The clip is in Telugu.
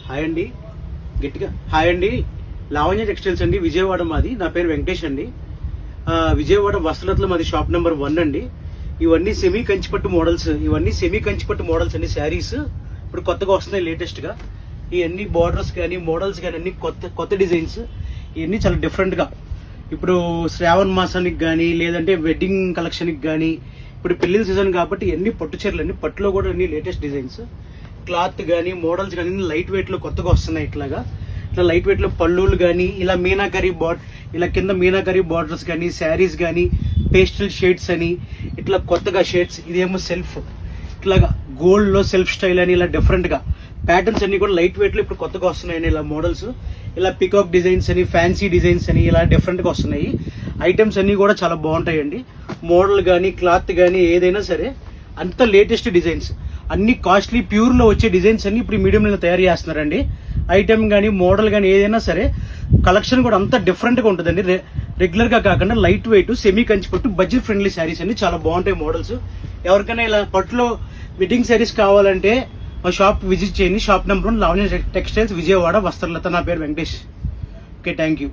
హాయ్ అండి, గట్టిగా హాయ్ అండి. లావణ్య టెక్స్టైల్స్ అండి, విజయవాడ మాది. నా పేరు వెంకటేష్ అండి. విజయవాడ వస్త్రలతలో మాది షాప్ నెంబర్ 1 అండి. ఇవన్నీ సెమీ కంచిపట్టు మోడల్స్ అండి. శారీస్ ఇప్పుడు కొత్తగా వస్తున్నాయి లేటెస్ట్ గా. ఇవన్నీ బార్డర్స్ కానీ మోడల్స్ కానీ అన్ని కొత్త డిజైన్స్. ఇవన్నీ చాలా డిఫరెంట్ గా ఇప్పుడు శ్రావణ మాసానికి కానీ లేదంటే వెడ్డింగ్ కలెక్షన్కి కానీ ఇప్పుడు పెళ్లి సీజన్ కాబట్టి ఇవన్నీ పట్టు చీరలు అండి. పట్టులో కూడా అన్ని లేటెస్ట్ డిజైన్స్, క్లాత్ కానీ మోడల్స్ కానీ లైట్ వెయిట్ లో కొత్తగా వస్తున్నాయి. ఇట్లా లైట్ వెయిట్ లో పళ్ళులు కానీ ఇలా ఇలా కింద మీనాకరీ బార్డర్స్ కానీ శారీస్ కానీ పేస్టల్ షేడ్స్ అని ఇట్లా కొత్తగా షేడ్స్. ఇదేమో సెల్ఫ్ ఇట్లాగా గోల్డ్ లో సెల్ఫ్ స్టైల్ అని ఇలా డిఫరెంట్ గా ప్యాటర్న్స్ అన్ని కూడా లైట్ వెయిట్ లో ఇప్పుడు కొత్తగా వస్తున్నాయండి. ఇలా మోడల్స్, ఇలా పికాక్ డిజైన్స్ అని ఫ్యాన్సీ డిజైన్స్ అని ఇలా డిఫరెంట్ గా వస్తున్నాయి. ఐటమ్స్ అన్ని కూడా చాలా బాగుంటాయండి. మోడల్ కానీ క్లాత్ కానీ ఏదైనా సరే అంత లేటెస్ట్ డిజైన్స్, అన్ని కాస్ట్లీ ప్యూర్ లో వచ్చే డిజైన్స్ అన్ని ఇప్పుడు మీడియం లో తయారు చేస్తున్నారండి. ఐటమ్ కానీ మోడల్ కానీ ఏదైనా సరే కలెక్షన్ కూడా అంత డిఫరెంట్ గా ఉంటుందండి. రెగ్యులర్ గా కాకుండా లైట్ వెయిట్ సెమీ కంచిపట్టు బడ్జెట్ ఫ్రెండ్లీ శారీస్ అన్ని చాలా బాగుంటాయి మోడల్స్. ఎవరికైనా ఇలా పట్టులో వెడ్డింగ్ శారీస్ కావాలంటే మా షాప్ విజిట్ చేయండి. Shop number 1 Lavanya textiles, Vijayawada, Vastralatha. నా పేరు వెంకటేష్. Okay, thank you.